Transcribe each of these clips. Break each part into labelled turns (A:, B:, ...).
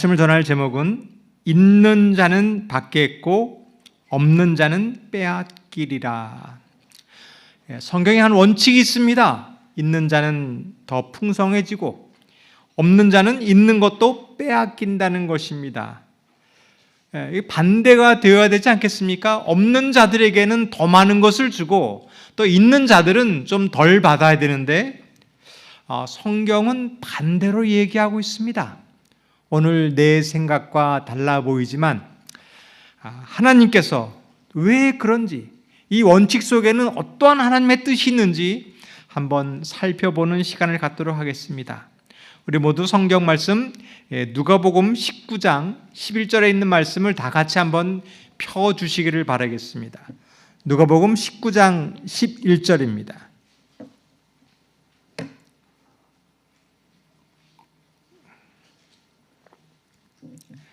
A: 말씀을 전할 제목은 있는 자는 받겠고 없는 자는 빼앗기리라. 성경에 한 원칙이 있습니다. 있는 자는 더 풍성해지고 없는 자는 있는 것도 빼앗긴다는 것입니다. 반대가 되어야 되지 않겠습니까? 없는 자들에게는 더 많은 것을 주고 또 있는 자들은 좀 덜 받아야 되는데 성경은 반대로 얘기하고 있습니다. 오늘 내 생각과 달라 보이지만 하나님께서 왜 그런지, 이 원칙 속에는 어떠한 하나님의 뜻이 있는지 한번 살펴보는 시간을 갖도록 하겠습니다. 우리 모두 성경 말씀 누가복음 19장 11절에 있는 말씀을 다 같이 한번 펴주시기를 바라겠습니다. 누가복음 19장 11절입니다.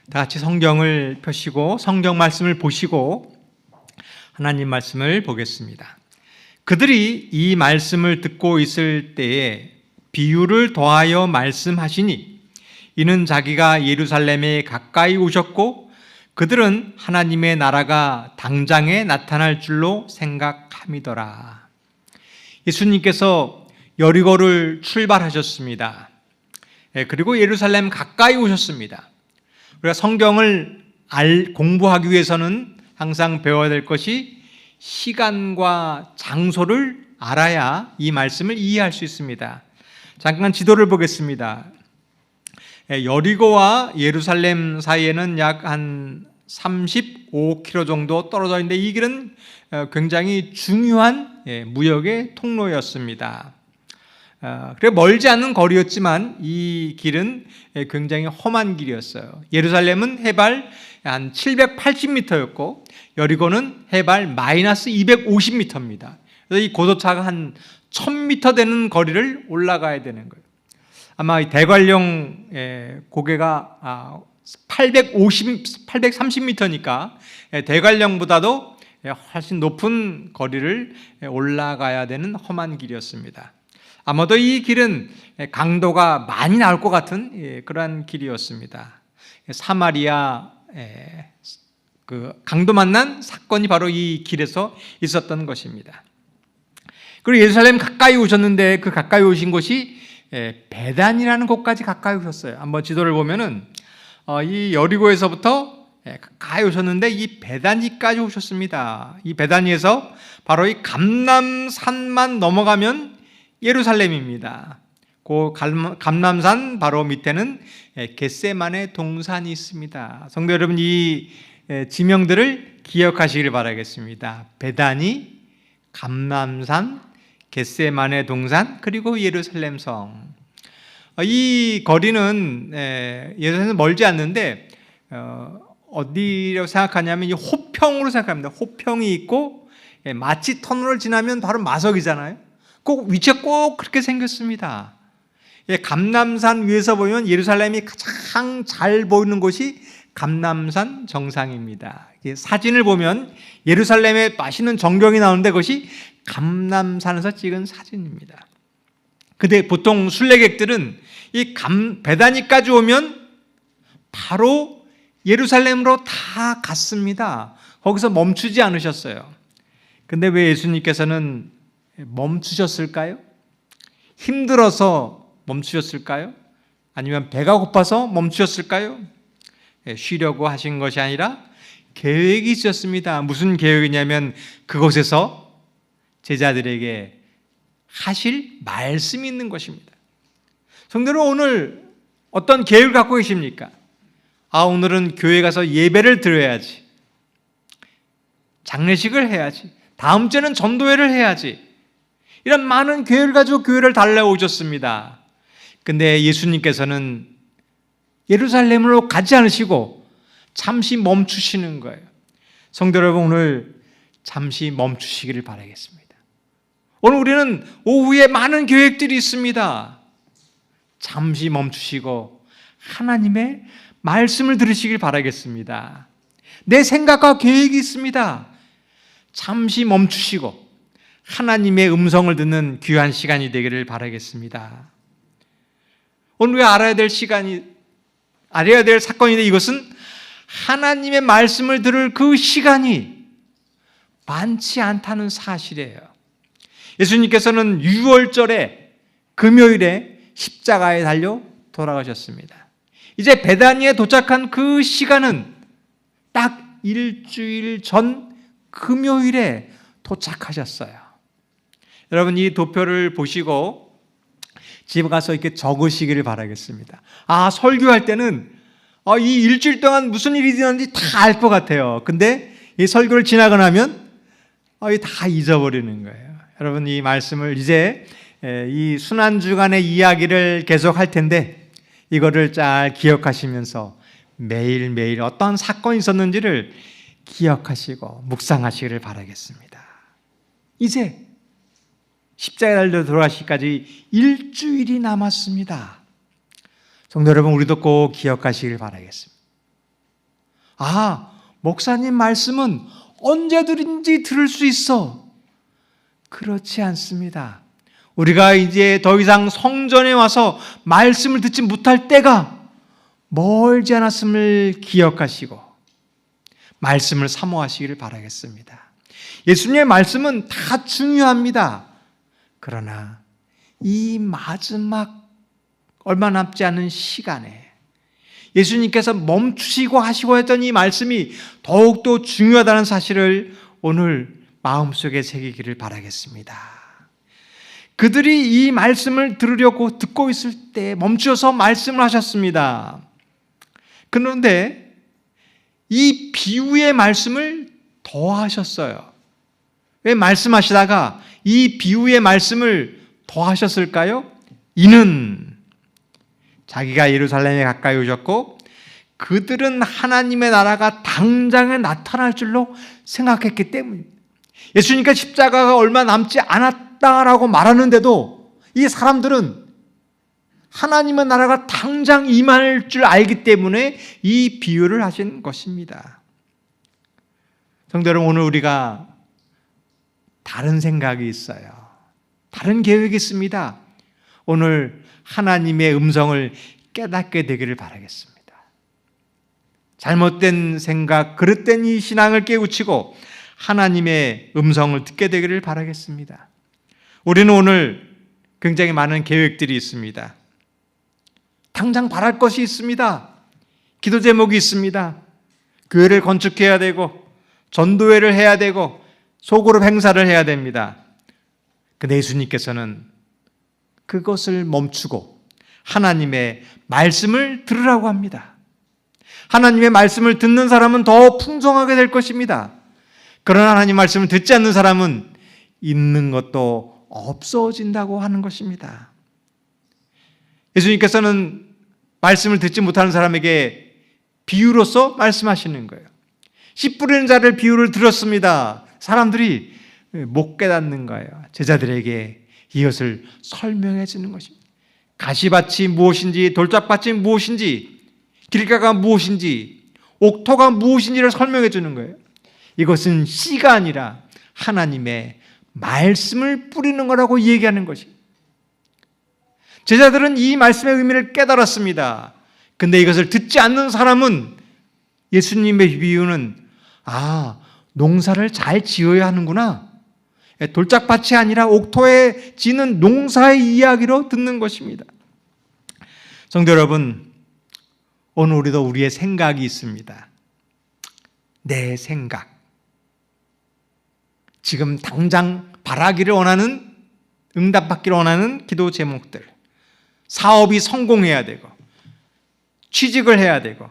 A: 다 같이 성경을 펴시고 성경 말씀을 보시고 하나님 말씀을 보겠습니다. 그들이 이 말씀을 듣고 있을 때에 비유를 더하여 말씀하시니 이는 자기가 예루살렘에 가까이 오셨고 그들은 하나님의 나라가 당장에 나타날 줄로 생각함이더라. 예수님께서 여리고를 출발하셨습니다. 그리고 예루살렘 가까이 오셨습니다. 우리가 성경을 공부하기 위해서는 항상 배워야 될 것이 시간과 장소를 알아야 이 말씀을 이해할 수 있습니다. 잠깐 지도를 보겠습니다. 여리고와 예루살렘 사이에는 약 한 35km 정도 떨어져 있는데 이 길은 굉장히 중요한 무역의 통로였습니다. 그래 멀지 않은 거리였지만 이 길은 굉장히 험한 길이었어요. 예루살렘은 해발 한 780m였고 여리고는 해발 마이너스 250m입니다. 그래서 이 고도차가 한 1000m 되는 거리를 올라가야 되는 거예요. 아마 이 대관령 고개가 830m니까 대관령보다도 훨씬 높은 거리를 올라가야 되는 험한 길이었습니다. 아마도 이 길은 강도가 많이 나올 것 같은 그러한 길이었습니다. 사마리아 그 강도 만난 사건이 바로 이 길에서 있었던 것입니다. 그리고 예루살렘 가까이 오셨는데 그 가까이 오신 곳이 베단이라는 곳까지 가까이 오셨어요. 한번 지도를 보면은 이 여리고에서부터 가까이 오셨는데 이 베다니까지 오셨습니다. 이 베다니에서 바로 이 감람산만 넘어가면 예루살렘입니다. 그 감람산 바로 밑에는 겟세마네 동산이 있습니다. 성도 여러분, 이 지명들을 기억하시기를 바라겠습니다. 베다니, 감람산, 겟세마네 동산, 그리고 예루살렘 성. 이 거리는 예루살렘에서 멀지 않는데 어디라고 생각하냐면 이 호평으로 생각합니다. 호평이 있고 마치 터널을 지나면 바로 마석이잖아요. 꼭 위치가 꼭 그렇게 생겼습니다. 감람산 위에서 보면 예루살렘이 가장 잘 보이는 곳이 감람산 정상입니다. 사진을 보면 예루살렘에 맛있는 전경이 나오는데 그것이 감람산에서 찍은 사진입니다. 근데 보통 순례객들은 이 베다니까지 오면 바로 예루살렘으로 다 갔습니다. 거기서 멈추지 않으셨어요. 근데 왜 예수님께서는 멈추셨을까요? 힘들어서 멈추셨을까요? 아니면 배가 고파서 멈추셨을까요? 쉬려고 하신 것이 아니라 계획이 있었습니다. 무슨 계획이냐면 그곳에서 제자들에게 하실 말씀이 있는 것입니다. 성도는 오늘 어떤 계획을 갖고 계십니까? 오늘은 교회 가서 예배를 드려야지. 장례식을 해야지. 다음 주에는 전도회를 해야지. 이런 많은 계획을 가지고 교회를 달려오셨습니다. 근데 예수님께서는 예루살렘으로 가지 않으시고 잠시 멈추시는 거예요. 성도 여러분, 오늘 잠시 멈추시기를 바라겠습니다. 오늘 우리는 오후에 많은 계획들이 있습니다. 잠시 멈추시고 하나님의 말씀을 들으시길 바라겠습니다. 내 생각과 계획이 있습니다. 잠시 멈추시고 하나님의 음성을 듣는 귀한 시간이 되기를 바라겠습니다. 오늘 우리가 알아야 될 시간이 알아야 될 사건인데 이것은 하나님의 말씀을 들을 그 시간이 많지 않다는 사실이에요. 예수님께서는 유월절에 금요일에 십자가에 달려 돌아가셨습니다. 이제 베다니에 도착한 그 시간은 딱 일주일 전 금요일에 도착하셨어요. 여러분, 이 도표를 보시고 집에 가서 이렇게 적으시기를 바라겠습니다. 설교할 때는 이 일주일 동안 무슨 일이 있었는지 다 알 것 같아요. 근데 이 설교를 지나고 나면 다 잊어버리는 거예요. 여러분, 이 말씀을 이제 이 순환주간의 이야기를 계속 할 텐데 이거를 잘 기억하시면서 매일매일 어떤 사건이 있었는지를 기억하시고 묵상하시기를 바라겠습니다. 이제 십자가에 달려 돌아가시기까지 일주일이 남았습니다. 성도 여러분, 우리도 꼭 기억하시길 바라겠습니다. 목사님 말씀은 언제든지 들을 수 있어. 그렇지 않습니다. 우리가 이제 더 이상 성전에 와서 말씀을 듣지 못할 때가 멀지 않았음을 기억하시고 말씀을 사모하시기를 바라겠습니다. 예수님의 말씀은 다 중요합니다. 그러나 이 마지막 얼마 남지 않은 시간에 예수님께서 멈추시고 하시고 했던 이 말씀이 더욱더 중요하다는 사실을 오늘 마음속에 새기기를 바라겠습니다. 그들이 이 말씀을 들으려고 듣고 있을 때 멈추어서 말씀을 하셨습니다. 그런데 이 비유의 말씀을 더 하셨어요. 왜 말씀하시다가 이 비유의 말씀을 더 하셨을까요? 이는 자기가 예루살렘에 가까이 오셨고 그들은 하나님의 나라가 당장에 나타날 줄로 생각했기 때문입니다. 예수님께서 십자가가 얼마 남지 않았다라고 말하는데도 이 사람들은 하나님의 나라가 당장 임할 줄 알기 때문에 이 비유를 하신 것입니다. 성도 여러분, 오늘 우리가 다른 생각이 있어요. 다른 계획이 있습니다. 오늘 하나님의 음성을 깨닫게 되기를 바라겠습니다. 잘못된 생각, 그릇된 이 신앙을 깨우치고 하나님의 음성을 듣게 되기를 바라겠습니다. 우리는 오늘 굉장히 많은 계획들이 있습니다. 당장 바랄 것이 있습니다. 기도 제목이 있습니다. 교회를 건축해야 되고 전도회를 해야 되고 소그룹 행사를 해야 됩니다. 근데 예수님께서는 그것을 멈추고 하나님의 말씀을 들으라고 합니다. 하나님의 말씀을 듣는 사람은 더 풍성하게 될 것입니다. 그러나 하나님 말씀을 듣지 않는 사람은 있는 것도 없어진다고 하는 것입니다. 예수님께서는 말씀을 듣지 못하는 사람에게 비유로서 말씀하시는 거예요. 씨 뿌리는 자를 비유를 들었습니다. 사람들이 못 깨닫는 거예요. 제자들에게 이것을 설명해 주는 것입니다. 가시밭이 무엇인지, 돌짝밭이 무엇인지, 길가가 무엇인지, 옥토가 무엇인지를 설명해 주는 거예요. 이것은 씨가 아니라 하나님의 말씀을 뿌리는 거라고 얘기하는 것입니다. 제자들은 이 말씀의 의미를 깨달았습니다. 근데 이것을 듣지 않는 사람은 예수님의 비유는 농사를 잘 지어야 하는구나, 돌짝밭이 아니라 옥토에 지는 농사의 이야기로 듣는 것입니다. 성도 여러분, 오늘 우리도 우리의 생각이 있습니다. 내 생각, 지금 당장 바라기를 원하는, 응답받기를 원하는 기도 제목들, 사업이 성공해야 되고 취직을 해야 되고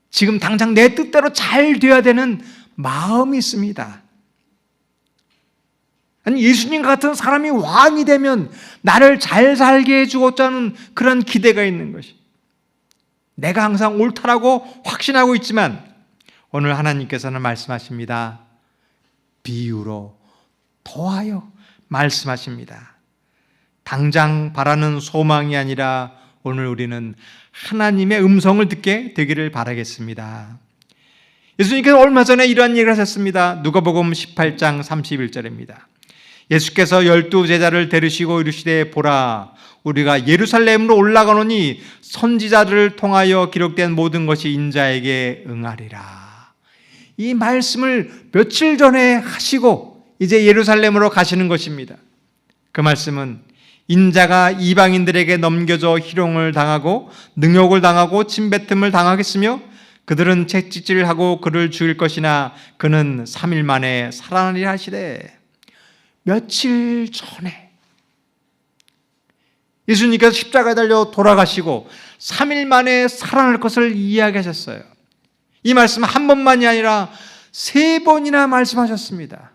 A: 지금 당장 내 뜻대로 잘 돼야 되는 마음이 있습니다. 아니, 예수님 같은 사람이 왕이 되면 나를 잘 살게 해주고자 하는 그런 기대가 있는 것이, 내가 항상 옳다라고 확신하고 있지만 오늘 하나님께서는 말씀하십니다. 비유로 더하여 말씀하십니다. 당장 바라는 소망이 아니라 오늘 우리는 하나님의 음성을 듣게 되기를 바라겠습니다. 예수님께서 얼마 전에 이러한 얘기를 하셨습니다. 누가복음 18장 31절입니다. 예수께서 12제자를 데리시고 이르시되 보라 우리가 예루살렘으로 올라가노니 선지자들을 통하여 기록된 모든 것이 인자에게 응하리라. 이 말씀을 며칠 전에 하시고 이제 예루살렘으로 가시는 것입니다. 그 말씀은 인자가 이방인들에게 넘겨져 희롱을 당하고 능욕을 당하고 침뱉음을 당하겠으며 그들은 채찍질하고 그를 죽일 것이나 그는 3일 만에 살아나리라 하시되, 며칠 전에 예수님께서 십자가에 달려 돌아가시고 3일 만에 살아날 것을 이야기하셨어요. 이 말씀은 한 번만이 아니라 3번이나 말씀하셨습니다.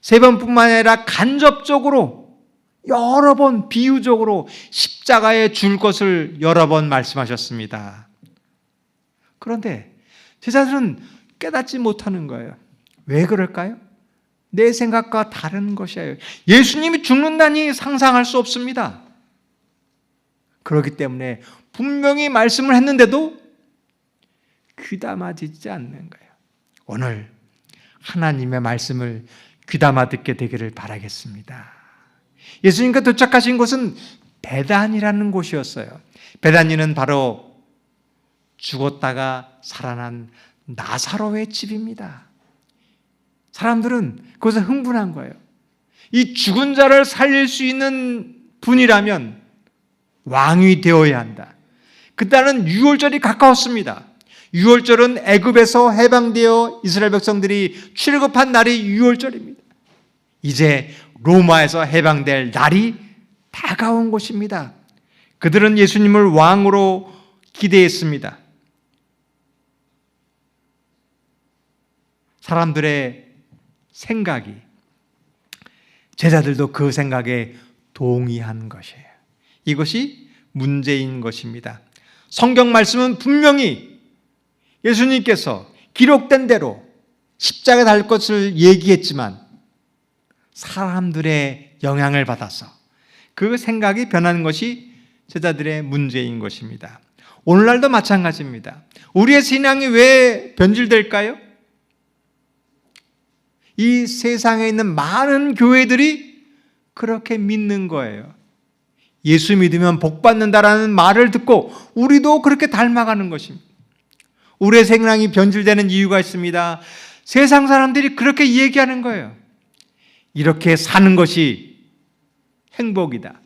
A: 3번뿐만 아니라 간접적으로 여러 번 비유적으로 십자가에 줄 것을 여러 번 말씀하셨습니다. 그런데 제자들은 깨닫지 못하는 거예요. 왜 그럴까요? 내 생각과 다른 것이에요. 예수님이 죽는다니 상상할 수 없습니다. 그렇기 때문에 분명히 말씀을 했는데도 귀담아지지 않는 거예요. 오늘 하나님의 말씀을 귀담아 듣게 되기를 바라겠습니다. 예수님과 도착하신 곳은 베단이라는 곳이었어요. 베단이는 바로 죽었다가 살아난 나사로의 집입니다. 사람들은 그것에 흥분한 거예요. 이 죽은 자를 살릴 수 있는 분이라면 왕이 되어야 한다. 그때는 유월절이 가까웠습니다. 유월절은 애굽에서 해방되어 이스라엘 백성들이 출애굽한 날이 유월절입니다. 이제 로마에서 해방될 날이 다가온 것입니다. 그들은 예수님을 왕으로 기대했습니다. 사람들의 생각이, 제자들도 그 생각에 동의한 것이에요. 이것이 문제인 것입니다. 성경 말씀은 분명히 예수님께서 기록된 대로 십자가에 달릴 것을 얘기했지만 사람들의 영향을 받아서 그 생각이 변하는 것이 제자들의 문제인 것입니다. 오늘날도 마찬가지입니다. 우리의 신앙이 왜 변질될까요? 이 세상에 있는 많은 교회들이 그렇게 믿는 거예요. 예수 믿으면 복 받는다라는 말을 듣고 우리도 그렇게 닮아가는 것입니다. 우리의 생각이 변질되는 이유가 있습니다. 세상 사람들이 그렇게 얘기하는 거예요. 이렇게 사는 것이 행복이다.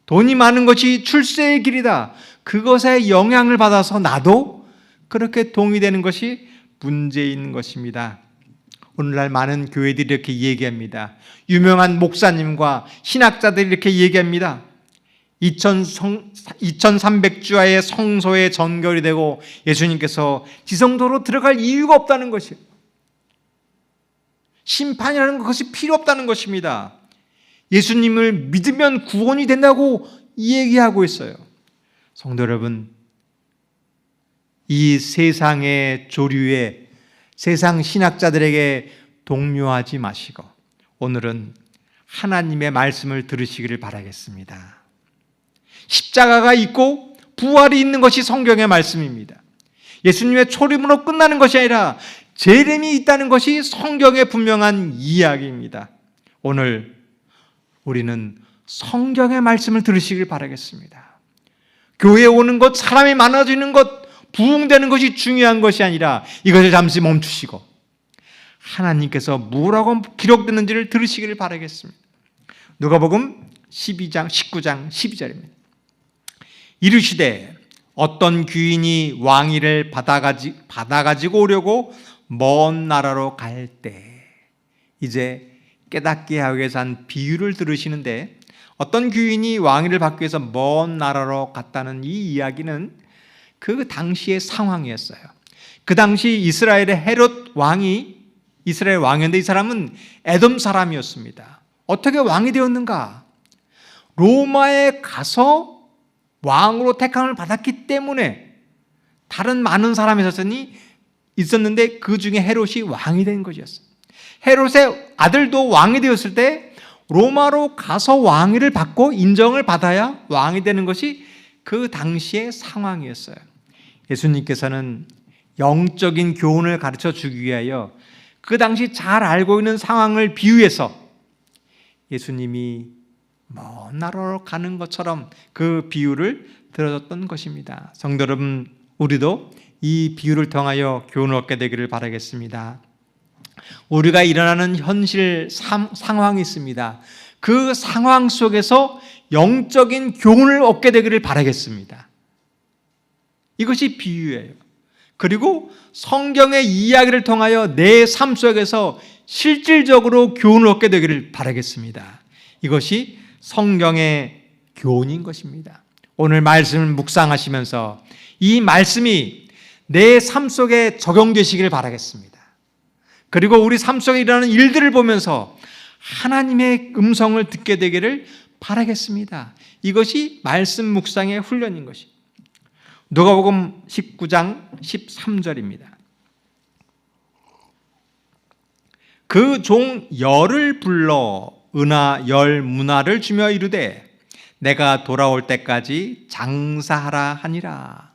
A: 돈이 많은 것이 출세의 길이다. 그것에 영향을 받아서 나도 그렇게 동의되는 것이 문제인 것입니다. 오늘날 많은 교회들이 이렇게 얘기합니다. 유명한 목사님과 신학자들이 이렇게 얘기합니다. 2300주야의 성소에 전결이 되고 예수님께서 지성소로 들어갈 이유가 없다는 것이에요. 심판이라는 것이 필요 없다는 것입니다. 예수님을 믿으면 구원이 된다고 얘기하고 있어요. 성도 여러분, 이 세상의 조류에 세상 신학자들에게 동요하지 마시고 오늘은 하나님의 말씀을 들으시기를 바라겠습니다. 십자가가 있고 부활이 있는 것이 성경의 말씀입니다. 예수님의 초림으로 끝나는 것이 아니라 재림이 있다는 것이 성경의 분명한 이야기입니다. 오늘 우리는 성경의 말씀을 들으시길 바라겠습니다. 교회에 오는 것, 사람이 많아지는 것, 부흥되는 것이 중요한 것이 아니라 이것을 잠시 멈추시고 하나님께서 뭐라고 기록됐는지를 들으시기를 바라겠습니다. 누가복음 19장 12절입니다. 이르시되 어떤 귀인이 왕위를 받아가지고 오려고 먼 나라로 갈 때, 이제 깨닫게 하기 위해서 한 비유를 들으시는데 어떤 귀인이 왕위를 받기 위해서 먼 나라로 갔다는 이 이야기는 그 당시의 상황이었어요. 그 당시 이스라엘의 헤롯 왕이 이스라엘 왕이었는데 이 사람은 에돔 사람이었습니다. 어떻게 왕이 되었는가? 로마에 가서 왕으로 택함을 받았기 때문에 다른 많은 사람이 있었는데 그 중에 헤롯이 왕이 된 것이었어요. 헤롯의 아들도 왕이 되었을 때 로마로 가서 왕위를 받고 인정을 받아야 왕이 되는 것이 그 당시의 상황이었어요. 예수님께서는 영적인 교훈을 가르쳐 주기 위하여 그 당시 잘 알고 있는 상황을 비유해서 예수님이 먼 나라로 가는 것처럼 그 비유를 들어줬던 것입니다. 성도 여러분, 우리도 이 비유를 통하여 교훈을 얻게 되기를 바라겠습니다. 우리가 일어나는 현실 상황이 있습니다. 그 상황 속에서 영적인 교훈을 얻게 되기를 바라겠습니다. 이것이 비유예요. 그리고 성경의 이야기를 통하여 내 삶 속에서 실질적으로 교훈을 얻게 되기를 바라겠습니다. 이것이 성경의 교훈인 것입니다. 오늘 말씀을 묵상하시면서 이 말씀이 내 삶 속에 적용되시기를 바라겠습니다. 그리고 우리 삶 속에 일어나는 일들을 보면서 하나님의 음성을 듣게 되기를 바라겠습니다. 이것이 말씀 묵상의 훈련인 것입니다. 누가복음 19장 13절입니다. 그 종 열을 불러 은하 열 문화를 주며 이르되 내가 돌아올 때까지 장사하라 하니라.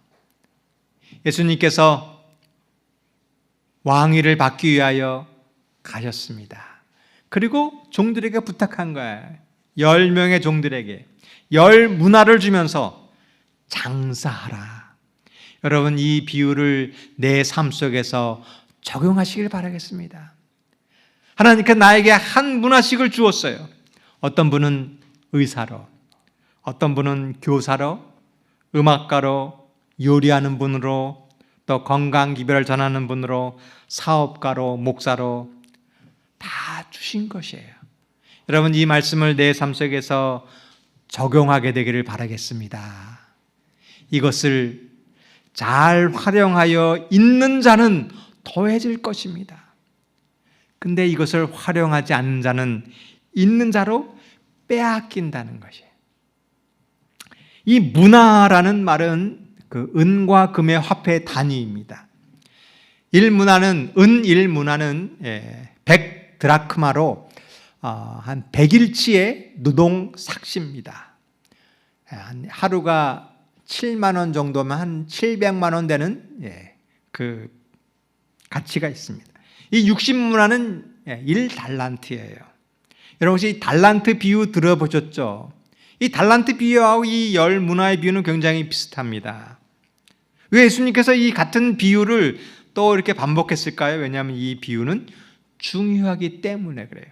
A: 예수님께서 왕위를 받기 위하여 가셨습니다. 그리고 종들에게 부탁한 거예요. 10명의 종들에게 열 문화를 주면서 장사하라. 여러분, 이 비유를 내 삶 속에서 적용하시길 바라겠습니다. 하나님께서 나에게 한 문화씩을 주었어요. 어떤 분은 의사로, 어떤 분은 교사로, 음악가로, 요리하는 분으로, 또 건강기별을 전하는 분으로, 사업가로, 목사로 다 주신 것이에요. 여러분, 이 말씀을 내 삶 속에서 적용하게 되기를 바라겠습니다. 이것을 잘 활용하여 있는 자는 더해질 것입니다. 근데 이것을 활용하지 않는 자는 있는 자로 빼앗긴다는 것이에요. 이 문화라는 말은 그 은과 금의 화폐 단위입니다. 1문화는 은 1문화는 100드라크마로 한 100일치의 노동 삭시입니다. 하루가 7만 원 정도면 한 700만 원 되는 그 가치가 있습니다. 이 60문화는 1달란트예요. 여러분 혹시 달란트 비유 들어보셨죠? 이 달란트 비유하고 이 열 문화의 비유는 굉장히 비슷합니다. 왜 예수님께서 이 같은 비유를 또 이렇게 반복했을까요? 왜냐하면 이 비유는 중요하기 때문에 그래요.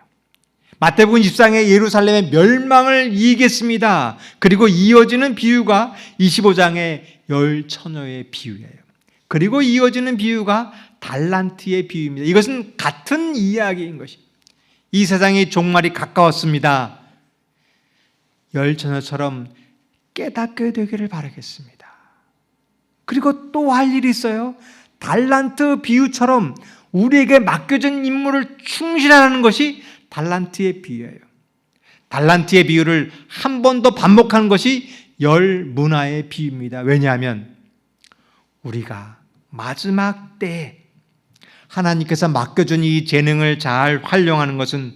A: 마태복음 24장의 예루살렘의 멸망을 이기겠습니다. 그리고 이어지는 비유가 25장의 열 처녀의 비유예요. 그리고 이어지는 비유가 달란트의 비유입니다. 이것은 같은 이야기인 것입니다. 이 세상의 종말이 가까웠습니다. 열 처녀처럼 깨닫게 되기를 바라겠습니다. 그리고 또 할 일이 있어요. 달란트 비유처럼 우리에게 맡겨진 임무를 충실하는 것이 달란트의 비유예요. 달란트의 비유를 한 번 더 반복하는 것이 열 문화의 비유입니다. 왜냐하면 우리가 마지막 때에 하나님께서 맡겨준 이 재능을 잘 활용하는 것은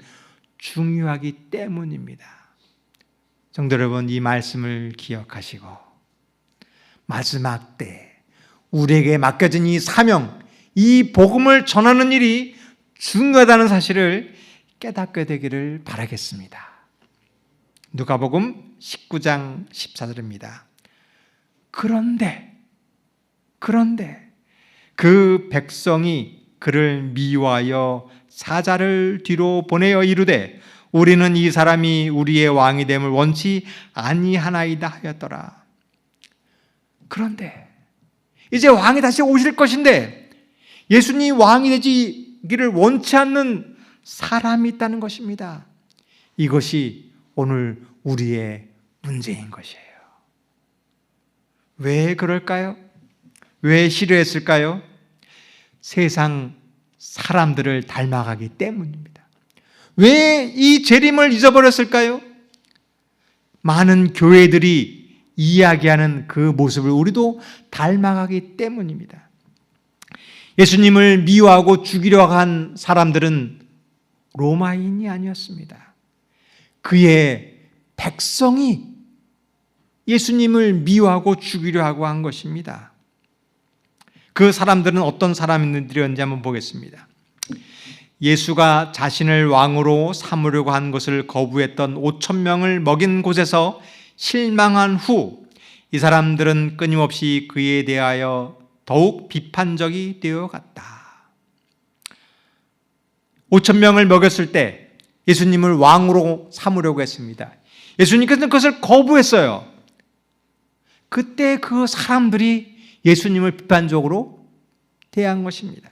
A: 중요하기 때문입니다. 성도 여러분, 이 말씀을 기억하시고 마지막 때 우리에게 맡겨진 이 사명, 이 복음을 전하는 일이 중요하다는 사실을 깨닫게 되기를 바라겠습니다. 누가복음 19장 14절입니다. 그런데 그 백성이 그를 미워하여 사자를 뒤로 보내어 이르되 우리는 이 사람이 우리의 왕이 됨을 원치 아니하나이다 하였더라. 그런데 이제 왕이 다시 오실 것인데 예수님 왕이 되기를 원치 않는 사람이 있다는 것입니다. 이것이 오늘 우리의 문제인 것이에요. 왜 그럴까요? 왜 싫어했을까요? 세상 사람들을 닮아가기 때문입니다. 왜 이 재림을 잊어버렸을까요? 많은 교회들이 이야기하는 그 모습을 우리도 닮아가기 때문입니다. 예수님을 미워하고 죽이려 한 사람들은 로마인이 아니었습니다. 그의 백성이 예수님을 미워하고 죽이려 하고 한 것입니다. 그 사람들은 어떤 사람들이었는지 한번 보겠습니다. 예수가 자신을 왕으로 삼으려고 한 것을 거부했던 5천 명을 먹인 곳에서 실망한 후 이 사람들은 끊임없이 그에 대하여 더욱 비판적이 되어 갔다. 5천 명을 먹였을 때 예수님을 왕으로 삼으려고 했습니다. 예수님께서는 그것을 거부했어요. 그때 그 사람들이 예수님을 비판적으로 대한 것입니다.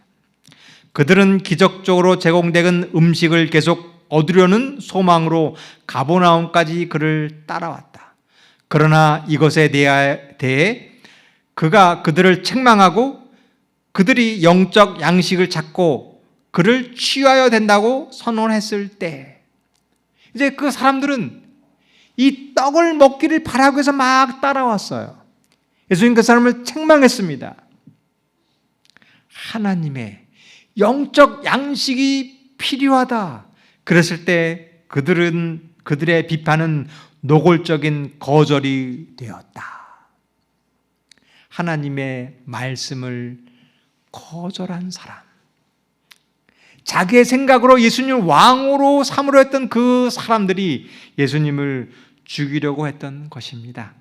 A: 그들은 기적적으로 제공된 음식을 계속 얻으려는 소망으로 가버나움까지 그를 따라왔다. 그러나 이것에 대해 그가 그들을 책망하고 그들이 영적 양식을 찾고 그를 취하여야 된다고 선언했을 때 이제 그 사람들은 이 떡을 먹기를 바라고 해서 막 따라왔어요. 예수님 그 사람을 책망했습니다. 하나님의 영적 양식이 필요하다. 그랬을 때 그들의 비판은 노골적인 거절이 되었다. 하나님의 말씀을 거절한 사람, 자기의 생각으로 예수님을 왕으로 삼으려 했던 그 사람들이 예수님을 죽이려고 했던 것입니다.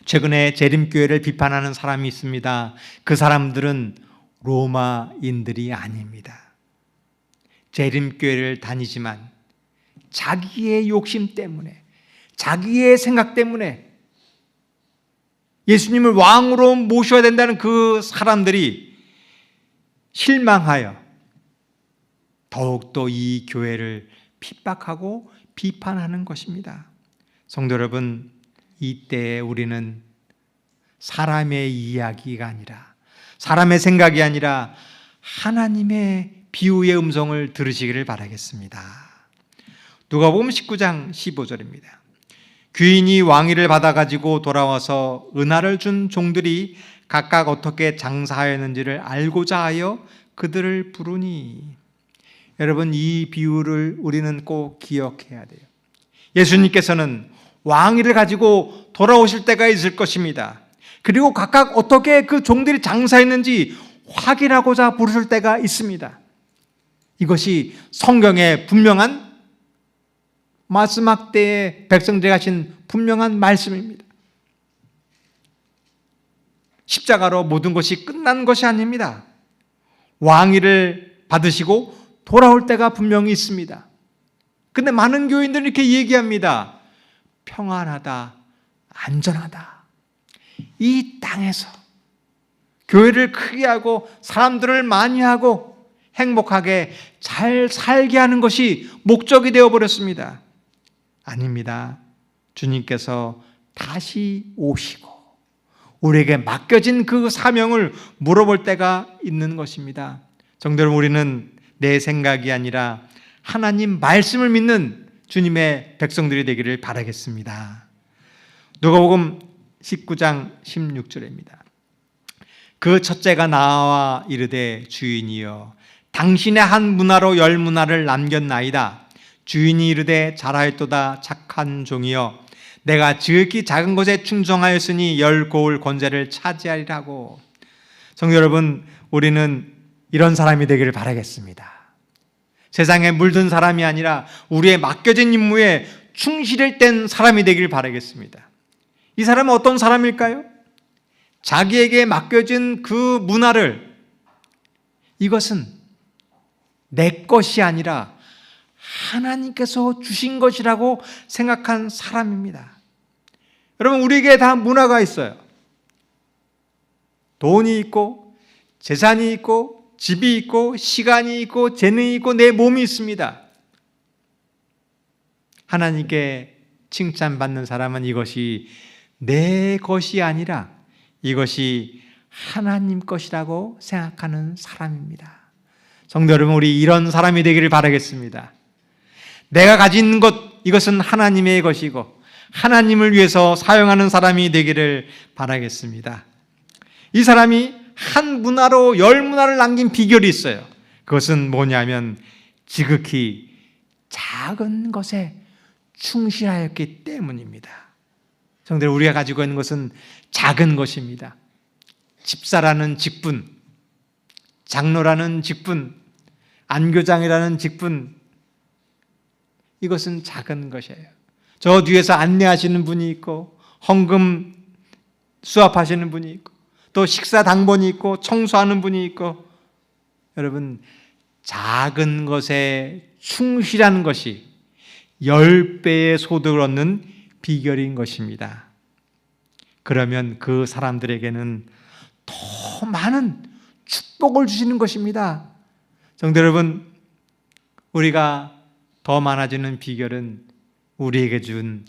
A: 최근에 재림교회를 비판하는 사람이 있습니다. 그 사람들은 로마인들이 아닙니다. 재림교회를 다니지만 자기의 욕심 때문에, 자기의 생각 때문에 예수님을 왕으로 모셔야 된다는 그 사람들이 실망하여 더욱더 이 교회를 핍박하고 비판하는 것입니다. 성도 여러분, 이때 우리는 사람의 이야기가 아니라, 사람의 생각이 아니라 하나님의 비유의 음성을 들으시기를 바라겠습니다. 누가복음 19장 15절입니다. 귀인이 왕위를 받아가지고 돌아와서 은화를 준 종들이 각각 어떻게 장사하였는지를 알고자 하여 그들을 부르니. 여러분, 이 비유를 우리는 꼭 기억해야 돼요. 예수님께서는 왕위를 가지고 돌아오실 때가 있을 것입니다. 그리고 각각 어떻게 그 종들이 장사했는지 확인하고자 부르실 때가 있습니다. 이것이 성경의 분명한 마지막 때에 백성들에게 하신 분명한 말씀입니다. 십자가로 모든 것이 끝난 것이 아닙니다. 왕위를 받으시고 돌아올 때가 분명히 있습니다. 근데 많은 교인들은 이렇게 얘기합니다. 평안하다, 안전하다. 이 땅에서 교회를 크게 하고 사람들을 많이 하고 행복하게 잘 살게 하는 것이 목적이 되어버렸습니다. 아닙니다. 주님께서 다시 오시고 우리에게 맡겨진 그 사명을 물어볼 때가 있는 것입니다. 성도 여러분, 우리는 내 생각이 아니라 하나님 말씀을 믿는 주님의 백성들이 되기를 바라겠습니다. 누가복음 19장 16절입니다. 그 첫째가 나와 이르되 주인이여 당신의 한 문화로 10문화를 남겼나이다. 주인이 이르되 잘하였도다 착한 종이여 내가 지극히 작은 것에 충성하였으니 10고을 권세를 차지하리라고. 성도 여러분, 우리는 이런 사람이 되기를 바라겠습니다. 세상에 물든 사람이 아니라 우리의 맡겨진 임무에 충실된 사람이 되기를 바라겠습니다. 이 사람은 어떤 사람일까요? 자기에게 맡겨진 그 문화를, 이것은 내 것이 아니라 하나님께서 주신 것이라고 생각한 사람입니다. 여러분, 우리에게 다 문화가 있어요. 돈이 있고 재산이 있고 집이 있고 시간이 있고 재능이 있고 내 몸이 있습니다. 하나님께 칭찬받는 사람은 이것이 내 것이 아니라 이것이 하나님 것이라고 생각하는 사람입니다. 성도 여러분, 우리 이런 사람이 되기를 바라겠습니다. 내가 가진 것, 이것은 하나님의 것이고 하나님을 위해서 사용하는 사람이 되기를 바라겠습니다. 이 사람이 한 문화로 10문화를 남긴 비결이 있어요. 그것은 뭐냐면 지극히 작은 것에 충실하였기 때문입니다. 성도들, 우리가 가지고 있는 것은 작은 것입니다. 집사라는 직분, 장로라는 직분, 안교장이라는 직분, 이것은 작은 것이에요. 저 뒤에서 안내하시는 분이 있고 헌금 수합하시는 분이 있고 또 식사 당번이 있고 청소하는 분이 있고, 여러분, 작은 것에 충실한 것이 10배의 소득을 얻는 비결인 것입니다. 그러면 그 사람들에게는 더 많은 축복을 주시는 것입니다. 성도 여러분, 우리가 더 많아지는 비결은 우리에게 준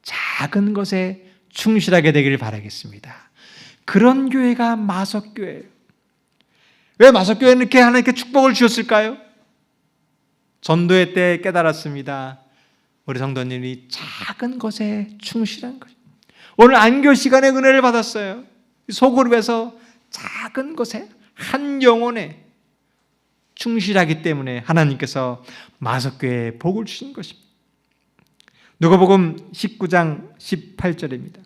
A: 작은 것에 충실하게 되기를 바라겠습니다. 그런 교회가 마석교회예요. 왜 마석교회는 이렇게 하나님께 축복을 주셨을까요? 전도회 때 깨달았습니다. 우리 성도님이 작은 것에 충실한 것. 오늘 안교 시간에 은혜를 받았어요. 소그룹에서 작은 것에, 한 영혼에 충실하기 때문에 하나님께서 마석교회에 복을 주신 것입니다. 누가복음 19장 18절입니다.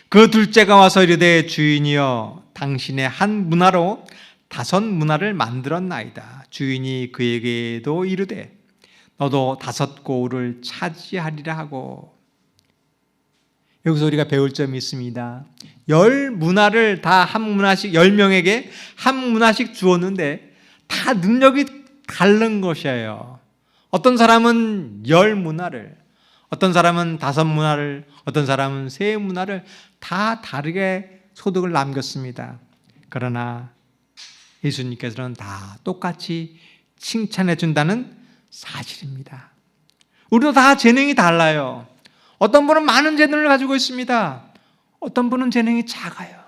A: 그 둘째가 와서 이르되 주인이여 당신의 한 문화로 5 문화를 만들었나이다. 주인이 그에게도 이르되 너도 5 고을을 차지하리라 하고. 여기서 우리가 배울 점이 있습니다. 10 문화를 다 한 문화씩, 10명에게 한 문화씩 주었는데 다 능력이 다른 것이에요. 어떤 사람은 10 문화를, 어떤 사람은 5 문화를, 어떤 사람은 3 문화를 다 다르게 소득을 남겼습니다. 그러나 예수님께서는 다 똑같이 칭찬해 준다는 사실입니다. 우리도 다 재능이 달라요. 어떤 분은 많은 재능을 가지고 있습니다. 어떤 분은 재능이 작아요.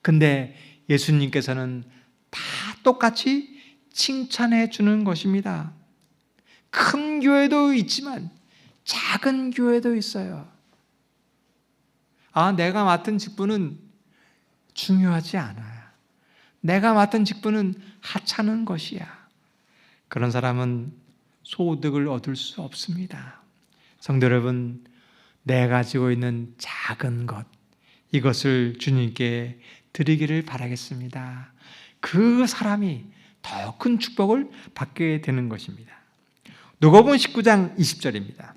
A: 근데 예수님께서는 다 똑같이 칭찬해 주는 것입니다. 큰 교회도 있지만 작은 교회도 있어요. 내가 맡은 직분은 중요하지 않아요. 내가 맡은 직분은 하찮은 것이야. 그런 사람은 소득을 얻을 수 없습니다. 성도 여러분, 내가 가지고 있는 작은 것, 이것을 주님께 드리기를 바라겠습니다. 그 사람이 더 큰 축복을 받게 되는 것입니다. 누가복음 19장 20절입니다.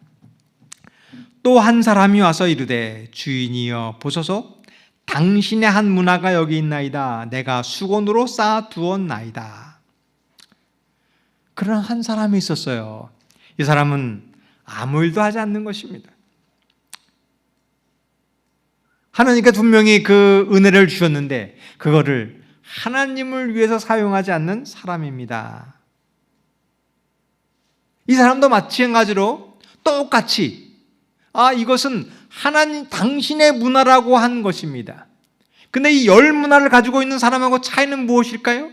A: 또 한 사람이 와서 이르되 주인이여 보소서 당신의 한 문화가 여기 있나이다. 내가 수건으로 쌓아 두었나이다. 그런 한 사람이 있었어요. 이 사람은 아무 일도 하지 않는 것입니다. 하나님께 분명히 그 은혜를 주셨는데 그거를 하나님을 위해서 사용하지 않는 사람입니다. 이 사람도 마찬가지로 똑같이 이것은 하나님 당신의 문화라고 한 것입니다. 근데 이 10 문화를 가지고 있는 사람하고 차이는 무엇일까요?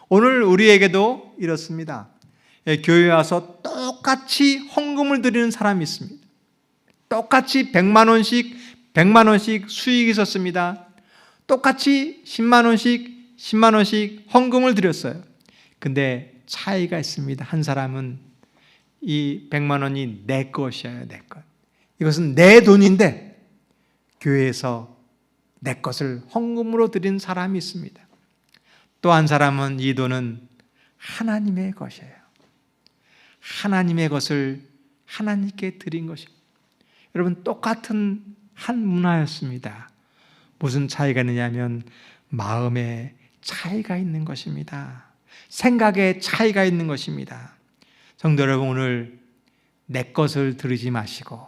A: 오늘 우리에게도 이렇습니다. 교회에 와서 똑같이 헌금을 드리는 사람이 있습니다. 똑같이 100만 원씩 수익이 있었습니다. 똑같이 10만 원씩 헌금을 드렸어요. 근데 차이가 있습니다. 한 사람은 이 100만 원이 내 것이에요, 내 것. 이것은 내 돈인데 교회에서 내 것을 헌금으로 드린 사람이 있습니다. 또 한 사람은 이 돈은 하나님의 것이에요. 하나님의 것을 하나님께 드린 것입니다. 여러분, 똑같은 한 문화였습니다. 무슨 차이가 있느냐면 마음에 차이가 있는 것입니다. 생각에 차이가 있는 것입니다. 성도 여러분, 오늘 내 것을 드리지 마시고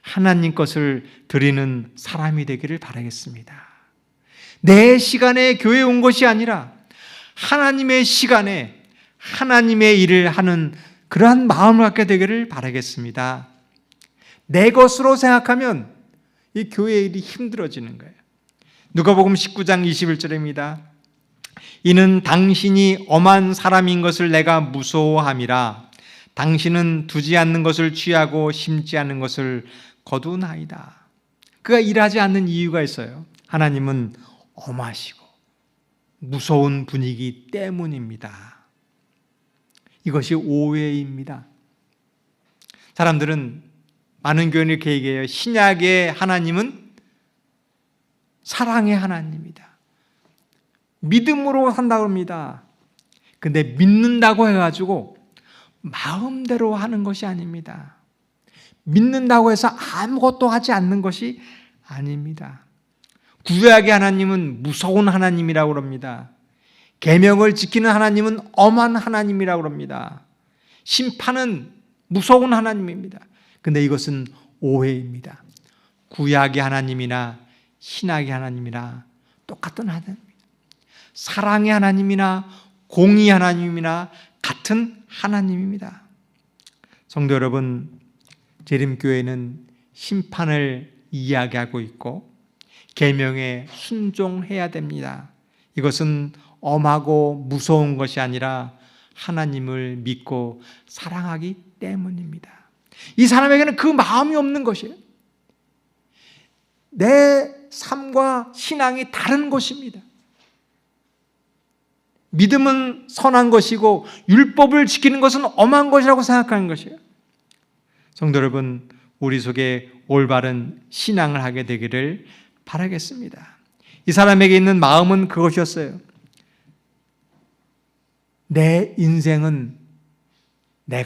A: 하나님 것을 드리는 사람이 되기를 바라겠습니다. 내 시간에 교회에 온 것이 아니라 하나님의 시간에 하나님의 일을 하는 그러한 마음을 갖게 되기를 바라겠습니다. 내 것으로 생각하면 이 교회의 일이 힘들어지는 거예요. 누가복음 19장 21절입니다. 이는 당신이 엄한 사람인 것을 내가 무서워함이라. 당신은 두지 않는 것을 취하고 심지 않는 것을 거두나이다. 그가 일하지 않는 이유가 있어요. 하나님은 엄하시고 무서운 분위기 때문입니다. 이것이 오해입니다. 사람들은, 많은 교회는 이렇게 얘기해요. 신약의 하나님은 사랑의 하나님이다. 믿음으로 산다고 합니다. 근데 믿는다고 해가지고 마음대로 하는 것이 아닙니다. 믿는다고 해서 아무것도 하지 않는 것이 아닙니다. 구약의 하나님은 무서운 하나님이라고 합니다. 계명을 지키는 하나님은 엄한 하나님이라고 합니다. 심판은 무서운 하나님입니다. 근데 이것은 오해입니다. 구약의 하나님이나 신약의 하나님이나 똑같은 하나님입니다. 사랑의 하나님이나 공의 하나님이나 같은 하나님입니다. 성도 여러분, 재림교회는 심판을 이야기하고 있고 계명에 순종해야 됩니다. 이것은 엄하고 무서운 것이 아니라 하나님을 믿고 사랑하기 때문입니다. 이 사람에게는 그 마음이 없는 것이에요. 내 삶과 신앙이 다른 것입니다. 믿음은 선한 것이고 율법을 지키는 것은 엄한 것이라고 생각하는 것이에요. 성도 여러분, 우리 속에 올바른 신앙을 하게 되기를 바라겠습니다. 이 사람에게 있는 마음은 그것이었어요. 내 인생은 내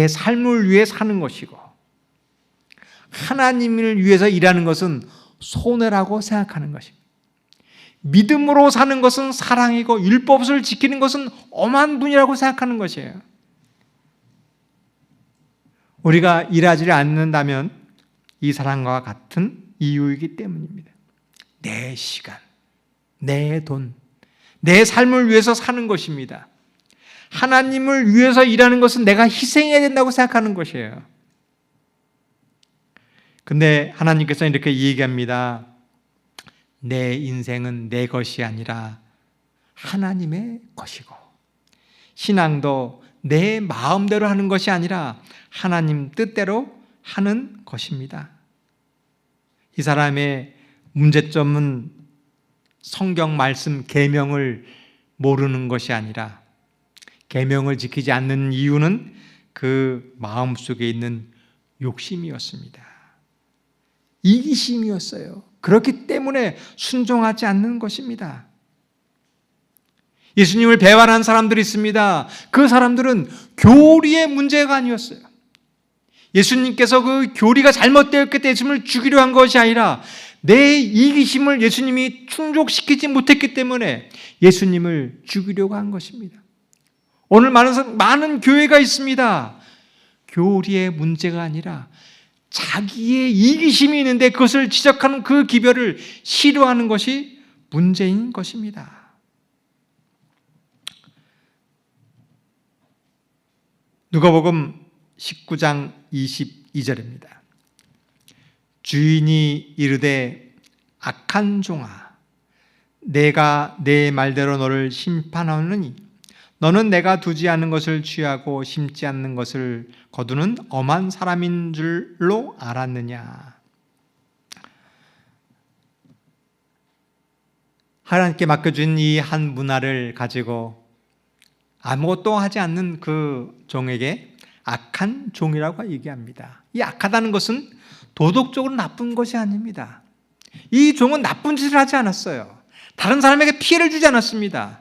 A: 삶을 위해 사는 것이고 하나님을 위해서 일하는 것은 손해라고 생각하는 것입니다. 믿음으로 사는 것은 사랑이고 율법을 지키는 것은 엄한 분이라고 생각하는 것이에요. 우리가 일하지 않는다면 이 사람과 같은 이유이기 때문입니다. 내 시간, 내 돈, 내 삶을 위해서 사는 것입니다. 하나님을 위해서 일하는 것은 내가 희생해야 된다고 생각하는 것이에요. 근데 하나님께서는 이렇게 얘기합니다. 내 인생은 내 것이 아니라 하나님의 것이고, 신앙도 내 마음대로 하는 것이 아니라 하나님 뜻대로 하는 것입니다. 이 사람의 문제점은 성경 말씀 계명을 모르는 것이 아니라 계명을 지키지 않는 이유는 그 마음속에 있는 욕심이었습니다. 이기심이었어요. 그렇기 때문에 순종하지 않는 것입니다. 예수님을 배반한 사람들이 있습니다. 그 사람들은 교리의 문제가 아니었어요. 예수님께서 그 교리가 잘못되었기 때문에 예수님을 죽이려 한 것이 아니라 내 이기심을 예수님이 충족시키지 못했기 때문에 예수님을 죽이려고 한 것입니다. 오늘 많은 교회가 있습니다. 교리의 문제가 아니라 자기의 이기심이 있는데 그것을 지적하는 그 기별을 싫어하는 것이 문제인 것입니다. 누가복음 19장 22절입니다. 주인이 이르되 악한 종아, 내가 내 말대로 너를 심판하느니 너는 내가 두지 않는 것을 취하고 심지 않는 것을 거두는 엄한 사람인 줄로 알았느냐. 하나님께 맡겨준 이 한 문화를 가지고 아무것도 하지 않는 그 종에게 악한 종이라고 얘기합니다. 이 악하다는 것은 도덕적으로 나쁜 것이 아닙니다. 이 종은 나쁜 짓을 하지 않았어요. 다른 사람에게 피해를 주지 않았습니다.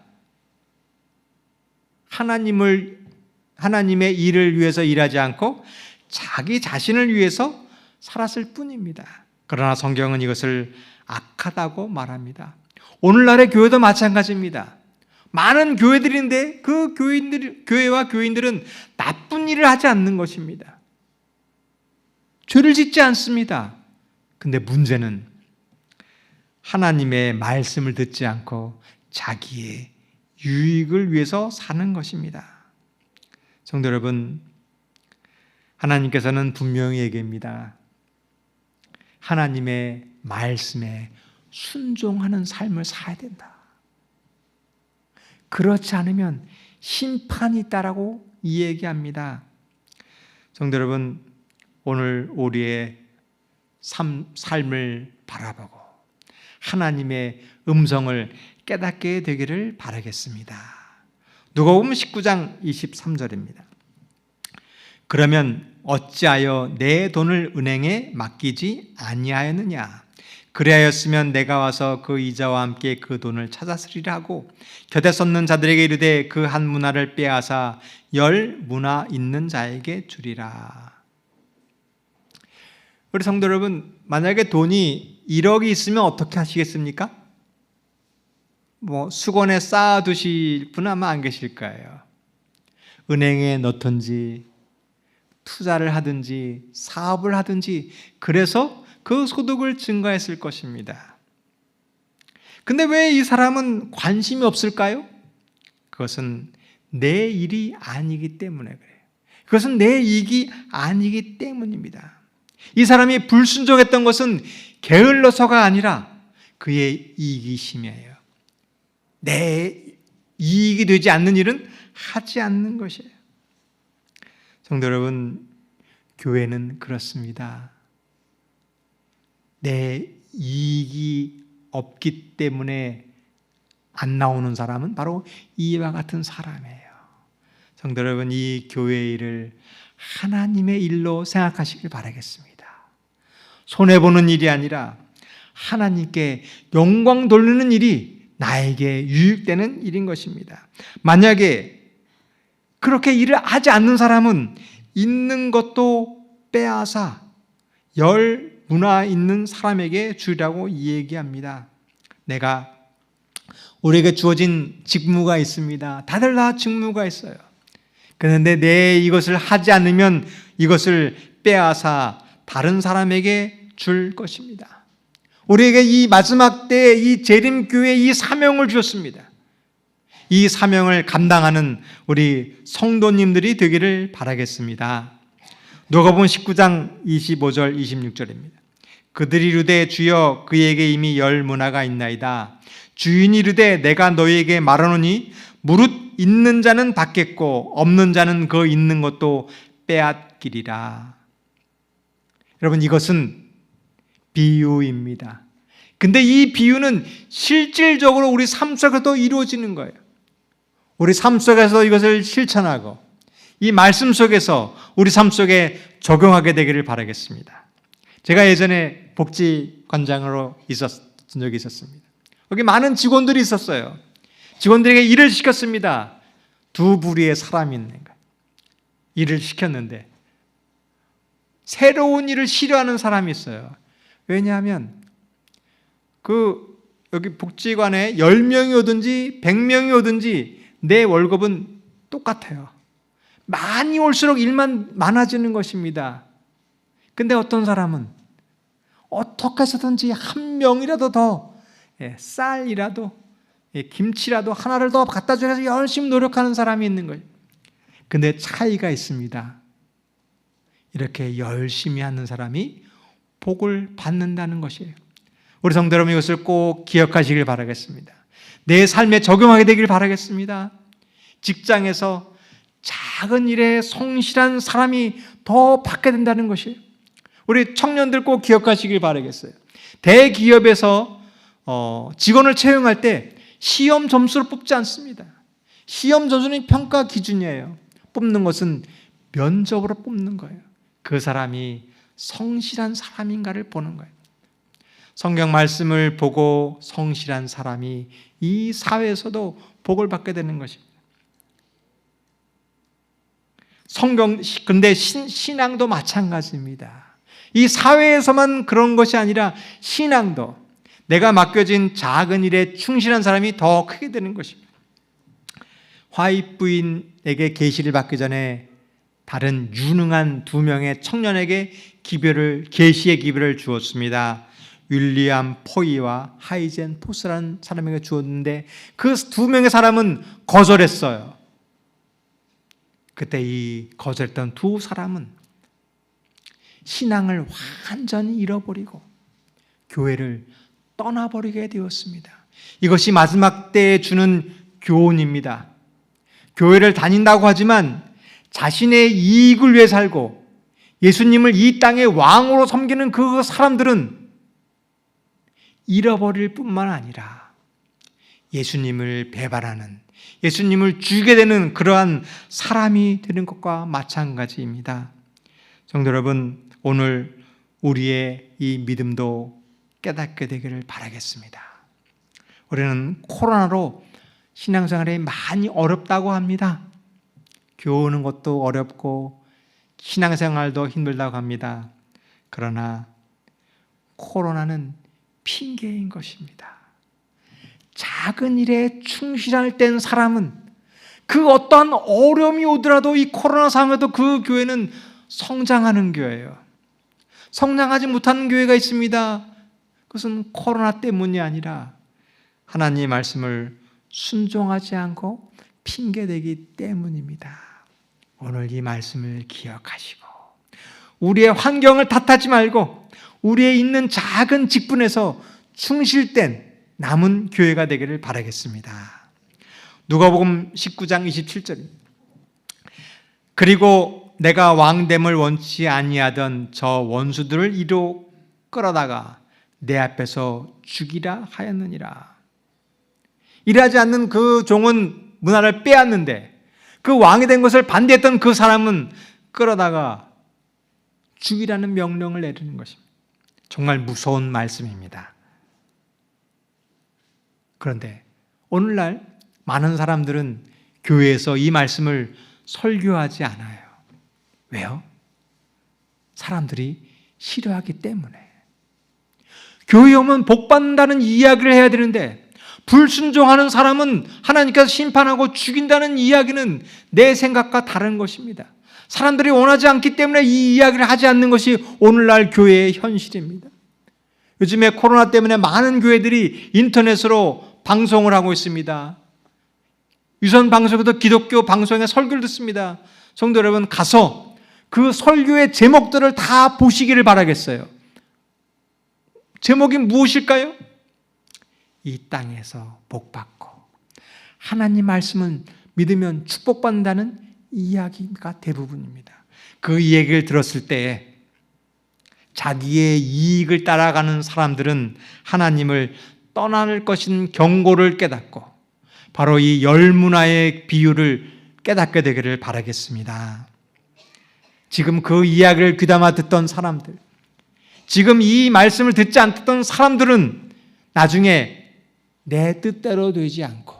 A: 하나님의 일을 위해서 일하지 않고 자기 자신을 위해서 살았을 뿐입니다. 그러나 성경은 이것을 악하다고 말합니다. 오늘날의 교회도 마찬가지입니다. 많은 교회들인데 그 교회와 교인들은 나쁜 일을 하지 않는 것입니다. 죄를 짓지 않습니다. 근데 문제는 하나님의 말씀을 듣지 않고 자기의 유익을 위해서 사는 것입니다. 성도 여러분, 하나님께서는 분명히 얘기합니다. 하나님의 말씀에 순종하는 삶을 살아야 된다. 그렇지 않으면 심판이 있다라고 얘기합니다. 성도 여러분, 오늘 우리의 삶을 바라보고 하나님의 음성을 깨닫게 되기를 바라겠습니다. 누가복음 19장 23절입니다. 그러면 어찌하여 내 돈을 은행에 맡기지 아니하였느냐?
B: 그리하였으면 내가 와서 그 이자와 함께 그 돈을 찾았으리라 하고 곁에 섰는 자들에게 이르되 그 한 문화를 빼앗아 10문화 있는 자에게 주리라. 우리 성도 여러분, 만약에 돈이 1억이 있으면 어떻게 하시겠습니까? 수건에 쌓아두실 분 아마 안 계실 거예요. 은행에 넣든지 투자를 하든지 사업을 하든지 그래서 그 소득을 증가했을 것입니다. 근데 왜 이 사람은 관심이 없을까요? 그것은 내 일이 아니기 때문에 그래요. 그것은 내 이익이 아니기 때문입니다. 이 사람이 불순종했던 것은 게을러서가 아니라 그의 이기심이에요. 내 이익이 되지 않는 일은 하지 않는 것이에요. 성도 여러분, 교회는 그렇습니다. 내 이익이 없기 때문에 안 나오는 사람은 바로 이와 같은 사람이에요. 성도 여러분, 이 교회의 일을 하나님의 일로 생각하시길 바라겠습니다. 손해보는 일이 아니라 하나님께 영광 돌리는 일이 나에게 유익되는 일인 것입니다. 만약에 그렇게 일을 하지 않는 사람은 있는 것도 빼앗아 10문화 있는 사람에게 주라고 얘기합니다. 우리에게 주어진 직무가 있습니다. 다들 다 직무가 있어요. 그런데 내 이것을 하지 않으면 이것을 빼앗아 다른 사람에게 줄 것입니다. 우리에게 이 마지막 때에 이 재림교회에 이 사명을 주셨습니다. 이 사명을 감당하는 우리 성도님들이 되기를 바라겠습니다. 누가복음 19장 25절 26절입니다. 그들이 이르되 주여 그에게 이미 10문화가 있나이다. 주인이 이르되 내가 너희에게 말하노니 무릇 있는 자는 받겠고 없는 자는 그 있는 것도 빼앗기리라. 여러분, 이것은 비유입니다. 근데 이 비유는 실질적으로 우리 삶 속에서도 이루어지는 거예요. 우리 삶 속에서 이것을 실천하고 이 말씀 속에서 우리 삶 속에 적용하게 되기를 바라겠습니다. 제가 예전에 복지관장으로 있었던 적이 있었습니다. 여기 많은 직원들이 있었어요. 직원들에게 일을 시켰습니다. 두 부류의 사람이 있는 거예요. 일을 시켰는데 새로운 일을 싫어하는 사람이 있어요. 왜냐하면 여기 복지관에 10명이 오든지 100명이 오든지 내 월급은 똑같아요. 많이 올수록 일만 많아지는 것입니다. 근데 어떤 사람은 어떻게 해서든지 한 명이라도 더 쌀이라도 김치라도 하나를 더 갖다 주려서 열심히 노력하는 사람이 있는 거예요. 근데 차이가 있습니다. 이렇게 열심히 하는 사람이 복을 받는다는 것이에요. 우리 성도 여러분, 이것을 꼭 기억하시길 바라겠습니다. 내 삶에 적용하게 되길 바라겠습니다. 직장에서 작은 일에 성실한 사람이 더 받게 된다는 것이에요. 우리 청년들 꼭 기억하시길 바라겠어요. 대기업에서 직원을 채용할 때 시험 점수를 뽑지 않습니다. 시험 점수는 평가 기준이에요. 뽑는 것은 면접으로 뽑는 거예요. 그 사람이 성실한 사람인가를 보는 거예요. 성경 말씀을 보고 성실한 사람이 이 사회에서도 복을 받게 되는 것입니다. 근데 신앙도 마찬가지입니다. 이 사회에서만 그런 것이 아니라 신앙도 내가 맡겨진 작은 일에 충실한 사람이 더 크게 되는 것입니다. 화입 부인에게 계시를 받기 전에 다른 유능한 2명의 청년에게 계시의 기별을 주었습니다. 윌리엄 포이와 하이젠 포스라는 사람에게 주었는데 그 2명의 사람은 거절했어요. 그때 이 거절했던 2 사람은 신앙을 완전히 잃어버리고 교회를 떠나버리게 되었습니다. 이것이 마지막 때에 주는 교훈입니다. 교회를 다닌다고 하지만 자신의 이익을 위해 살고 예수님을 이 땅의 왕으로 섬기는 그 사람들은 잃어버릴 뿐만 아니라 예수님을 배반하는, 예수님을 죽이게 되는 그러한 사람이 되는 것과 마찬가지입니다. 성도 여러분, 오늘 우리의 이 믿음도 깨닫게 되기를 바라겠습니다. 우리는 코로나로 신앙생활이 많이 어렵다고 합니다. 교회 오는 것도 어렵고 신앙생활도 힘들다고 합니다. 그러나 코로나는 핑계인 것입니다. 작은 일에 충실할 땐 사람은 그 어떠한 어려움이 오더라도 이 코로나 상황에도 그 교회는 성장하는 교회예요. 성장하지 못하는 교회가 있습니다. 그것은 코로나 때문이 아니라 하나님의 말씀을 순종하지 않고 핑계대기 때문입니다. 오늘 이 말씀을 기억하시고 우리의 환경을 탓하지 말고 우리의 있는 작은 직분에서 충실된 남은 교회가 되기를 바라겠습니다. 누가복음 19장 27절입니다. 그리고 내가 왕됨을 원치 아니하던 저 원수들을 이로 끌어다가 내 앞에서 죽이라 하였느니라. 일하지 않는 그 종은 문화를 빼앗는데 그 왕이 된 것을 반대했던 그 사람은 끌어다가 죽이라는 명령을 내리는 것입니다. 정말 무서운 말씀입니다. 그런데 오늘날 많은 사람들은 교회에서 이 말씀을 설교하지 않아요. 왜요? 사람들이 싫어하기 때문에. 교회 오면 복 받는다는 이야기를 해야 되는데 불순종하는 사람은 하나님께서 심판하고 죽인다는 이야기는 내 생각과 다른 것입니다. 사람들이 원하지 않기 때문에 이 이야기를 하지 않는 것이 오늘날 교회의 현실입니다. 요즘에 코로나 때문에 많은 교회들이 인터넷으로 방송을 하고 있습니다. 유선 방송에도 기독교 방송에 설교를 듣습니다. 성도 여러분, 가서 그 설교의 제목들을 다 보시기를 바라겠어요. 제목이 무엇일까요? 이 땅에서 복받고 하나님 말씀은 믿으면 축복받는다는 이야기가 대부분입니다. 그 얘기를 들었을 때 자기의 이익을 따라가는 사람들은 하나님을 떠날 것인 경고를 깨닫고 바로 이 열문화의 비유를 깨닫게 되기를 바라겠습니다. 지금 그 이야기를 귀담아 듣던 사람들, 지금 이 말씀을 듣지 않던 사람들은 나중에 내 뜻대로 되지 않고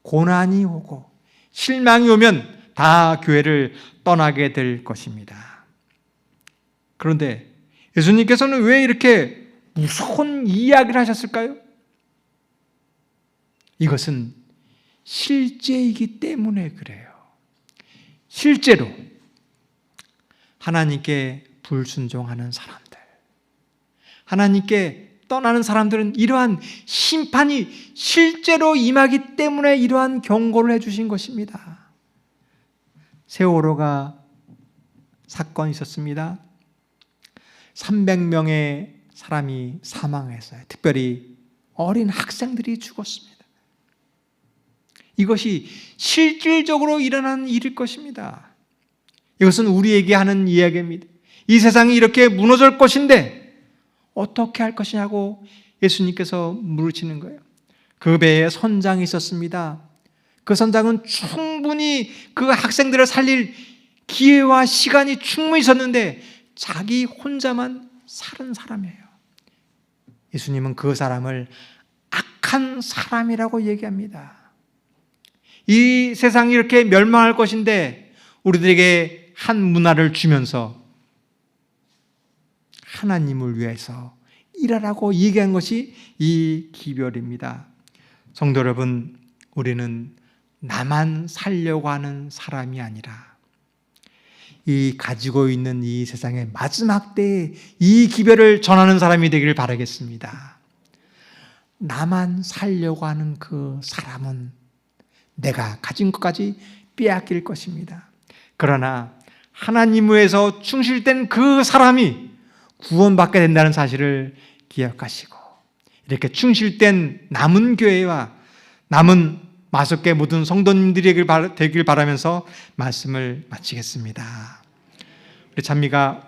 B: 고난이 오고 실망이 오면 다 교회를 떠나게 될 것입니다. 그런데 예수님께서는 왜 이렇게 무서운 이야기를 하셨을까요? 이것은 실제이기 때문에 그래요. 실제로 하나님께 불순종하는 사람들, 하나님께 떠나는 사람들은 이러한 심판이 실제로 임하기 때문에 이러한 경고를 해주신 것입니다. 세월호가 사건이 있었습니다. 300명의 사람이 사망했어요. 특별히 어린 학생들이 죽었습니다. 이것이 실질적으로 일어난 일일 것입니다. 이것은 우리에게 하는 이야기입니다. 이 세상이 이렇게 무너질 것인데 어떻게 할 것이냐고 예수님께서 물으시는 거예요. 그 배에 선장이 있었습니다. 그 선장은 충분히 그 학생들을 살릴 기회와 시간이 충분히 있었는데 자기 혼자만 살은 사람이에요. 예수님은 그 사람을 악한 사람이라고 얘기합니다. 이 세상이 이렇게 멸망할 것인데 우리들에게 한 문화를 주면서 하나님을 위해서 일하라고 얘기한 것이 이 기별입니다. 성도 여러분, 우리는 나만 살려고 하는 사람이 아니라 이 가지고 있는 이 세상의 마지막 때에 이 기별을 전하는 사람이 되기를 바라겠습니다. 나만 살려고 하는 그 사람은 내가 가진 것까지 빼앗길 것입니다. 그러나 하나님 위해서 충실된 그 사람이 구원받게 된다는 사실을 기억하시고 이렇게 충실된 남은 교회와 남은 마석계 모든 성도님들이 되길 바라면서 말씀을 마치겠습니다. 우리 찬미가